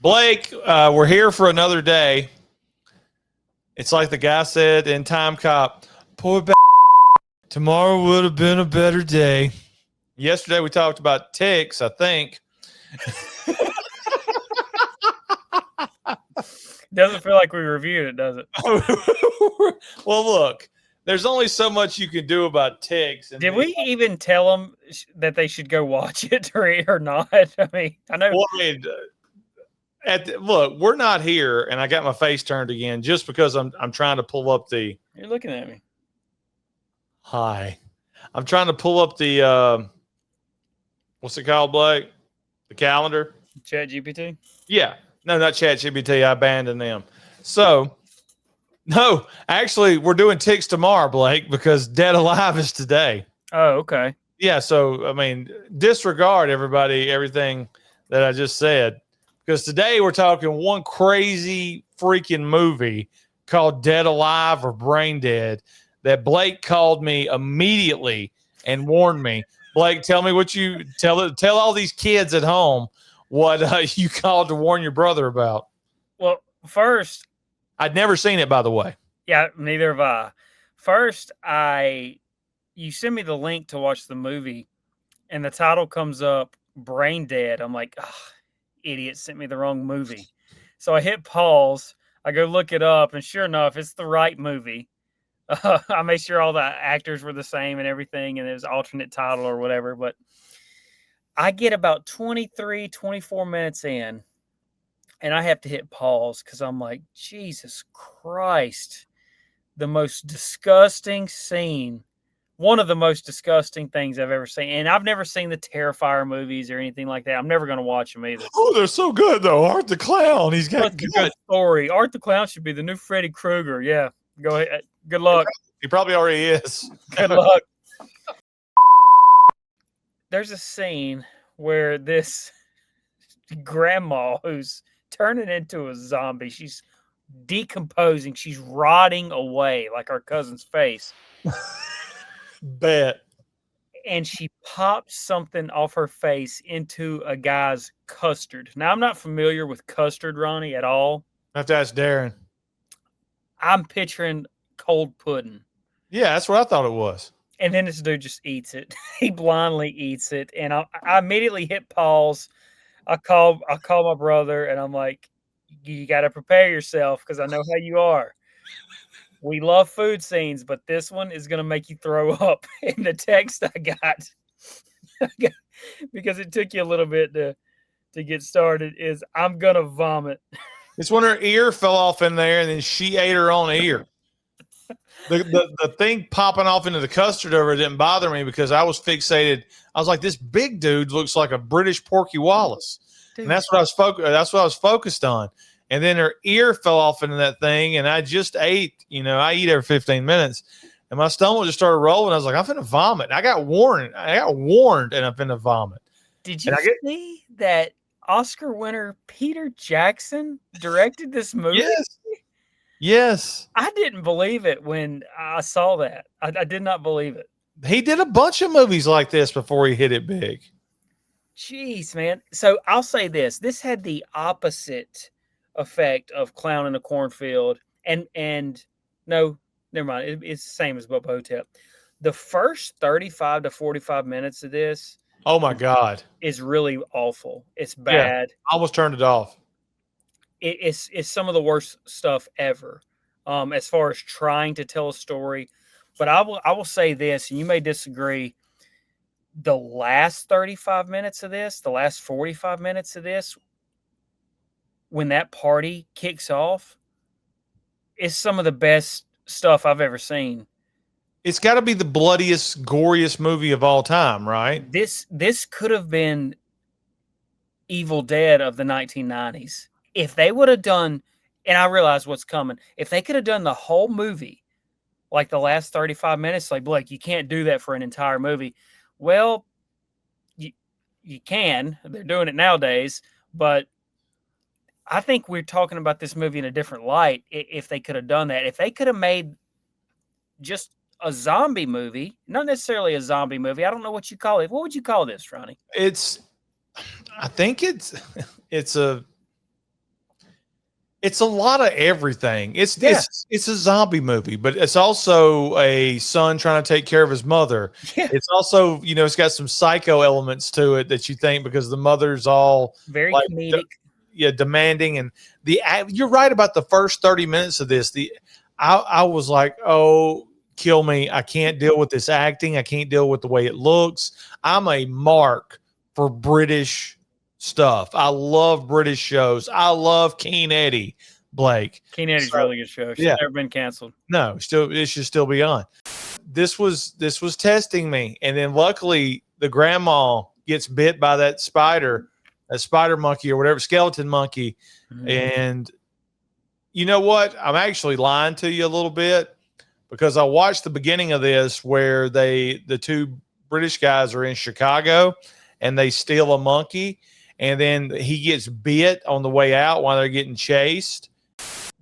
Blake, we're here for another day. It's like the guy said in Time Cop, poor tomorrow would have been a better day. Yesterday we talked about ticks, I think. Doesn't feel like we reviewed it, does it? Well, look, there's only so much you can do about ticks. Did we even tell them that they should go watch it or not? I mean, I know. Well, look, we're not here, and I got my face turned again just because I'm trying to pull up the. You're looking at me. Hi, I'm trying to pull up the. What's it called, Blake? The calendar. Chat GPT. Yeah, no, not Chat GPT. I abandoned them. So, no, actually, we're doing ticks tomorrow, Blake, because Dead Alive is today. Oh, okay. Yeah, so I mean, disregard everything that I just said. Because today we're talking one crazy freaking movie called Dead Alive or Brain Dead that Blake called me immediately and warned me. Blake, tell me what you tell all these kids at home what you called to warn your brother about. Well, first, I'd never seen it, by the way. Yeah, neither have I. First, you send me the link to watch the movie, and the title comes up, Brain Dead. I'm like, idiot sent me the wrong movie. So I hit pause. I go look it up, and sure enough, it's the right movie. I made sure all the actors were the same and everything, and it was alternate title or whatever. But I get about 23, 24 minutes in, and I have to hit pause because I'm like, Jesus Christ, the most disgusting scene. One of the most disgusting things I've ever seen. And I've never seen the Terrifier movies or anything like that. I'm never going to watch them either. Oh, they're so good, though. Art the Clown. He's got a good story. Art the Clown should be the new Freddy Krueger. Yeah. Go ahead. Good luck. He probably already is. Good luck. There's a scene where this grandma who's turning into a zombie, she's decomposing. She's rotting away like our cousin's face. Bet. And she pops something off her face into a guy's custard. Now, I'm not familiar with custard, Ronnie, at all. I have to ask Darren. I'm picturing cold pudding. Yeah, that's what I thought it was. And then this dude just eats it. He blindly eats it. And I immediately hit pause. I call my brother, and I'm like, you got to prepare yourself because I know how you are. We love food scenes, but this one is going to make you throw up. In the text I got, because it took you a little bit to get started, is I'm going to vomit. It's when her ear fell off in there, and then she ate her own ear. The thing popping off into the custard over didn't bother me because I was fixated. I was like, this big dude looks like a British Porky Wallace. Dude. And that's what I was focused on. And then her ear fell off into that thing, and I just ate. I eat every 15 minutes, and my stomach just started rolling. I was like, I'm finna vomit. I got warned, and I'm finna vomit. Did you see that Oscar winner Peter Jackson directed this movie? Yes. I didn't believe it when I saw that. I did not believe it. He did a bunch of movies like this before he hit it big. Jeez, man. So I'll say this. This had the opposite effect of Clown in a Cornfield. And no, never mind. It's the same as Bubba Hotep. The first 35 to 45 minutes of this. Oh, my God. Is really awful. It's bad. Yeah, I almost turned it off. It's some of the worst stuff ever, as far as trying to tell a story. But I will say this, and you may disagree. The last 35 minutes of this, the last 45 minutes of this, when that party kicks off, is some of the best stuff I've ever seen. It's got to be the bloodiest, goriest movie of all time, right? This could have been Evil Dead of the 1990s. If they would have done, and I realize what's coming, if they could have done the whole movie, like the last 35 minutes, like, Blake, you can't do that for an entire movie. Well, you can. They're doing it nowadays. But I think we're talking about this movie in a different light if they could have done that. If they could have made just a zombie movie, not necessarily a zombie movie. I don't know what you call it. What would you call this, Ronnie? I think it's a It's a lot of everything. It's Yeah. it's a zombie movie, but it's also a son trying to take care of his mother. Yeah. It's also, it's got some psycho elements to it that you think because the mother's all Very like comedic. yeah, demanding, and you're right about the first 30 minutes of this. I was like, oh, kill me. I can't deal with this acting. I can't deal with the way it looks. I'm a mark for British stuff. I love British shows. I love Keen Eddie, Blake. Keen Eddie's So, really good show. She's yeah, never been canceled. no, still it should still be on. This was testing me, and then luckily the grandma gets bit by that spider monkey or whatever, skeleton monkey. Mhm. And you know what? I'm actually lying to you a little bit because I watched the beginning of this where the two British guys are in Chicago and they steal a monkey, and then he gets bit on the way out while they're getting chased.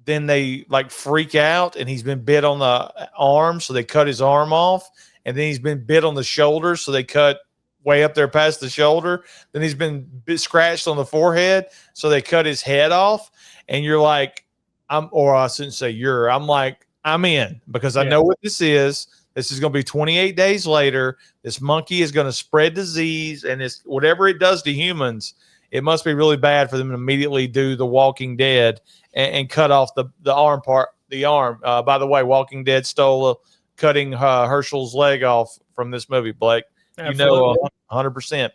Then they like freak out, and he's been bit on the arm, so they cut his arm off, and then he's been bit on the shoulder, so they cut way up there past the shoulder. Then he's been scratched on the forehead, so they cut his head off. And you're like, or I shouldn't say I'm like, I'm in because I know what this is. This is going to be 28 days later. This monkey is going to spread disease, and it's whatever it does to humans. It must be really bad for them to immediately do The Walking Dead and cut off the arm part. The arm. By the way, Walking Dead stole cutting Herschel's leg off from this movie, Blake. Absolutely. 100%.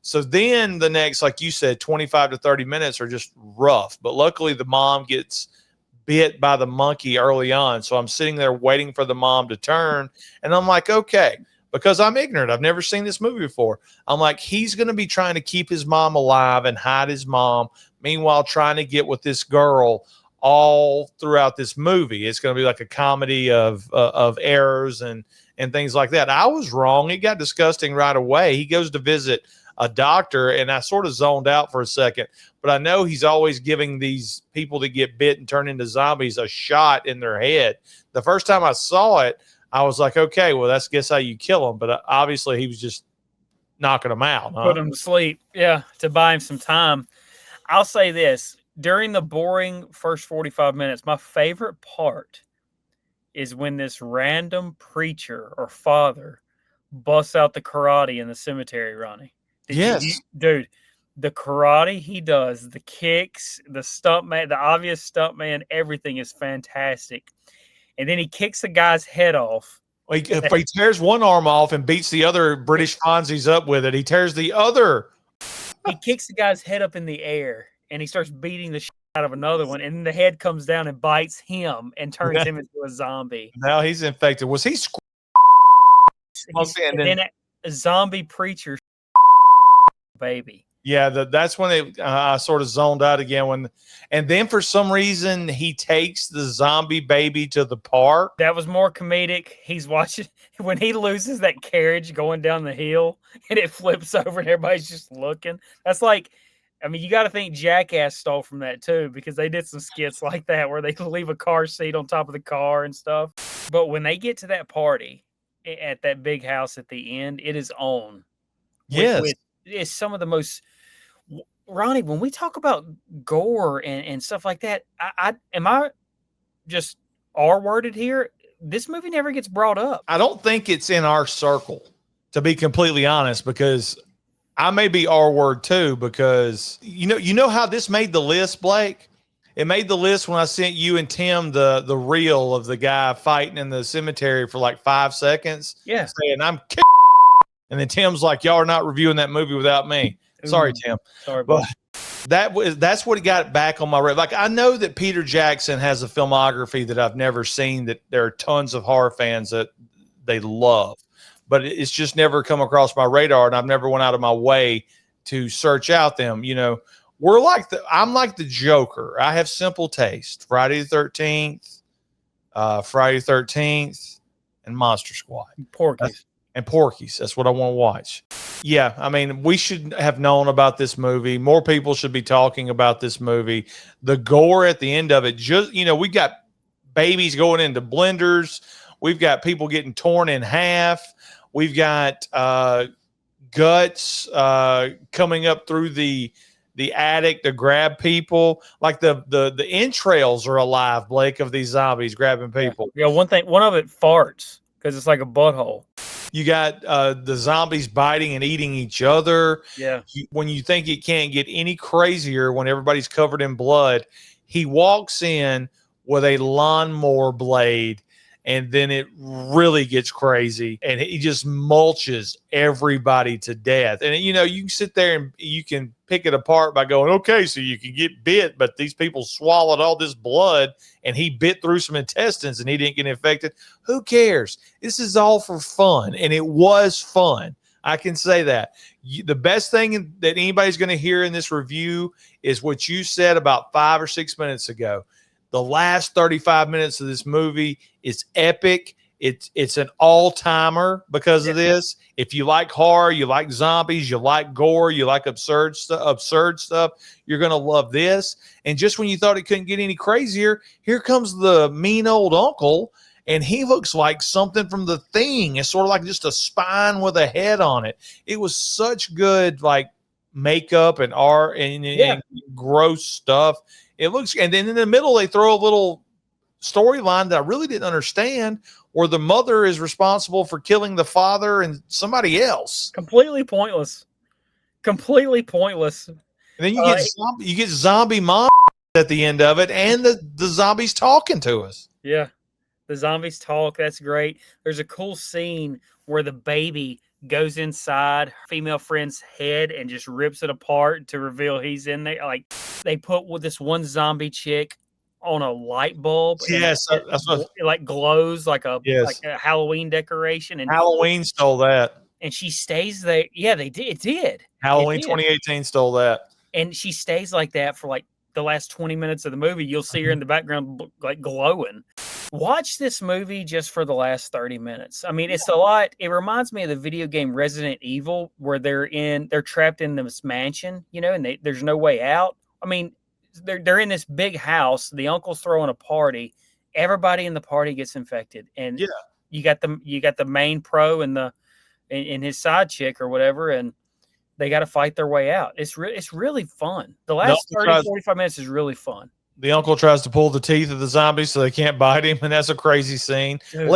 So then the next, like you said, 25 to 30 minutes are just rough. But luckily the mom gets bit by the monkey early on. So I'm sitting there waiting for the mom to turn. And I'm like, okay, because I'm ignorant. I've never seen this movie before. I'm like, he's going to be trying to keep his mom alive and hide his mom. Meanwhile, trying to get with this girl all throughout this movie. It's going to be like a comedy of errors and things like that. I was wrong. It got disgusting right away. He goes to visit a doctor, and I sort of zoned out for a second, but I know he's always giving these people that get bit and turn into zombies a shot in their head. The first time I saw it, I was like, okay, well, that's guess how you kill them. But obviously he was just knocking them out. Put him to sleep. Yeah, to buy him some time. I'll say this. During the boring first 45 minutes, my favorite part is when this random preacher or father busts out the karate in the cemetery, Ronnie. Dude, the karate he does, the kicks, the stuntman, the obvious stuntman, everything is fantastic. And then he kicks the guy's head off. He tears one arm off and beats the other British Fonzies up with it. He tears the other. He kicks the guy's head up in the air, and he starts beating the shit out of another one. And then the head comes down and bites him and turns him into a zombie. Now he's infected. Was he? And then a zombie preacher baby. Yeah, that's when I sort of zoned out again. And then for some reason he takes the zombie baby to the park. That was more comedic. He's watching when he loses that carriage going down the hill and it flips over and everybody's just looking. That's like, I mean, you got to think Jackass stole from that too, because they did some skits like that where they leave a car seat on top of the car and stuff. But when they get to that party at that big house at the end, it is on. Yes. It's some of the most, Ronnie, when we talk about gore and stuff like that, am I just R-worded here? This movie never gets brought up. I don't think it's in our circle, to be completely honest, because I may be R-word too, because you know how this made the list, Blake? It made the list when I sent you and Tim the reel of the guy fighting in the cemetery for like 5 seconds. Yeah. Saying, I'm kidding. And then Tim's like, y'all are not reviewing that movie without me. Sorry, Tim. Sorry, but that's what got back on my radar. Like, I know that Peter Jackson has a filmography that I've never seen, that there are tons of horror fans that they love, but it's just never come across my radar, and I've never went out of my way to search out them. I'm like the Joker. I have simple taste. Friday the 13th, Friday the 13th, and Monster Squad. Porky's. That's what I want to watch. Yeah, I mean, we should have known about this movie. More people should be talking about this movie. The gore at the end of it, we got babies going into blenders. We've got people getting torn in half. We've got guts coming up through the the attic to grab people. Like the entrails are alive, Blake, of these zombies grabbing people. Yeah, one of it farts because it's like a butthole. You got the zombies biting and eating each other. Yeah. When you think it can't get any crazier, when everybody's covered in blood, he walks in with a lawnmower blade, and then it really gets crazy, and he just mulches everybody to death. And you can sit there and you can pick it apart by going, okay, so you can get bit, but these people swallowed all this blood, and he bit through some intestines and he didn't get infected. Who cares? This is all for fun, and it was fun. I can say that. The best thing that anybody's going to hear in this review is what you said about 5 or 6 minutes ago. The last 35 minutes of this movie is epic. It's an all-timer because of this. If you like horror, you like zombies, you like gore, you like absurd stuff, you're going to love this. And just when you thought it couldn't get any crazier, here comes the mean old uncle, and he looks like something from The Thing. It's sort of like just a spine with a head on it. It was such good, like, makeup and art and gross stuff. It looks, and then in the middle they throw a little storyline that I really didn't understand, where the mother is responsible for killing the father and somebody else. Completely pointless. Completely pointless. And then you get zombie mom at the end of it, and the zombies talking to us. Yeah, the zombies talk. That's great. There's a cool scene where the baby goes inside her female friend's head and just rips it apart to reveal he's in there. Like, they put with this one zombie chick on a light bulb. Yes, that's what it like glows like a Halloween decoration. And Halloween stole that. And she stays there. Yeah, they did. It did. Halloween 2018 stole that. And she stays like that for like the last 20 minutes of the movie. You'll see her in the background like glowing. Watch this movie just for the last 30 minutes. I mean, it's a lot. It reminds me of the video game Resident Evil, where they're trapped in this mansion, and there's no way out. I mean, they're in this big house. The uncle's throwing a party. Everybody in the party gets infected, and you got the main pro and his side chick or whatever, and they got to fight their way out. It's really fun. The last 45 minutes is really fun. The uncle tries to pull the teeth of the zombies so they can't bite him, and that's a crazy scene. Dude.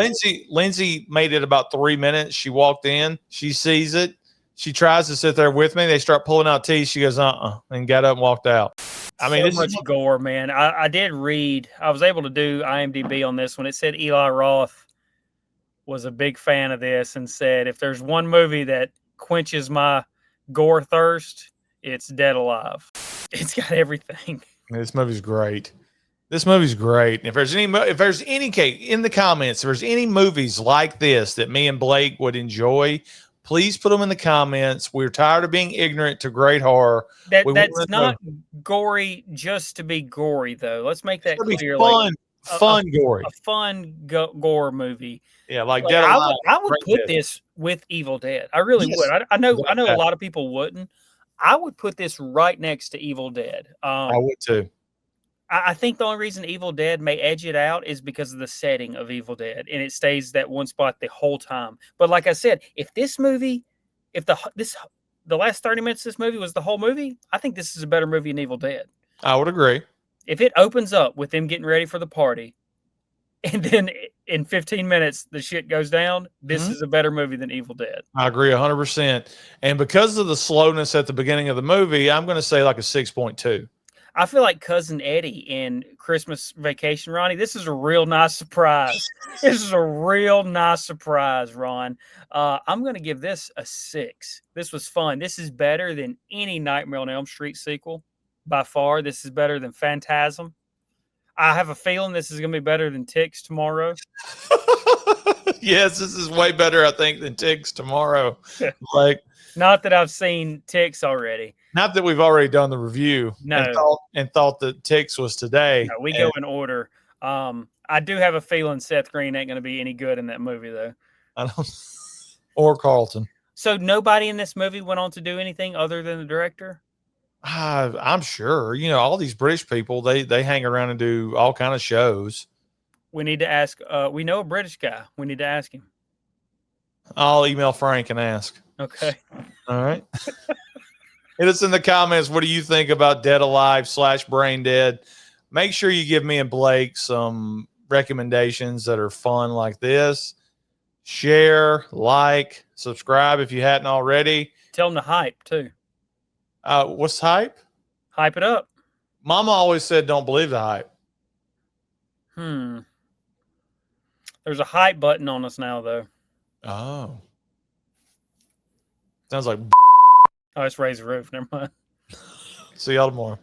Lindsay made it about 3 minutes. She walked in. She sees it. She tries to sit there with me. They start pulling out teeth. She goes, and got up and walked out. I mean, so much gore, man. I did read. I was able to do IMDb on this one. It said Eli Roth was a big fan of this and said, if there's one movie that quenches my gore thirst, it's Dead Alive. It's got everything. This movie's great. If there's any case in the comments, if there's any movies like this that me and Blake would enjoy, please put them in the comments. We're tired of being ignorant to great horror. That's not gory just to be gory, though. Let's make that clear. Fun gory. A fun gore movie. Yeah, like Dead Alive. I would put this with Evil Dead. I really would. I know a lot of people wouldn't. I would put this right next to Evil Dead. I would too. I think the only reason Evil Dead may edge it out is because of the setting of Evil Dead, and it stays that one spot the whole time. But like I said, if the last 30 minutes of this movie was the whole movie, I think this is a better movie than Evil Dead. I would agree. If it opens up with them getting ready for the party, and then in 15 minutes the shit goes down, this is a better movie than Evil Dead. I agree 100%. And because of the slowness at the beginning of the movie, I'm going to say like a 6.2. I feel like Cousin Eddie in Christmas Vacation, Ronnie. This is a real nice surprise. This is a real nice surprise, Ron. I'm going to give this a 6. This was fun. This is better than any Nightmare on Elm Street sequel. By far, this is better than Phantasm. I have a feeling this is going to be better than Ticks Tomorrow. Yes, this is way better, I think, than Ticks Tomorrow. Like, not that I've seen Ticks already. Not that we've already done the review. No. And thought that Ticks was today. No, we go in order. I do have a feeling Seth Green ain't going to be any good in that movie, though. I don't. Or Carlton. So nobody in this movie went on to do anything other than the director? I'm sure. All these British people, they hang around and do all kind of shows. We need to ask. We know a British guy. We need to ask him. I'll email Frank and ask. Okay. All right. Hit us in the comments. What do you think about Dead Alive / Brain Dead? Make sure you give me and Blake some recommendations that are fun like this. Share, like, subscribe if you hadn't already. Tell them to hype too. What's hype? Hype it up. Mama always said, don't believe the hype. There's a hype button on us now, though. Oh. Sounds like. Oh, it's raise the roof. Never mind. See y'all tomorrow.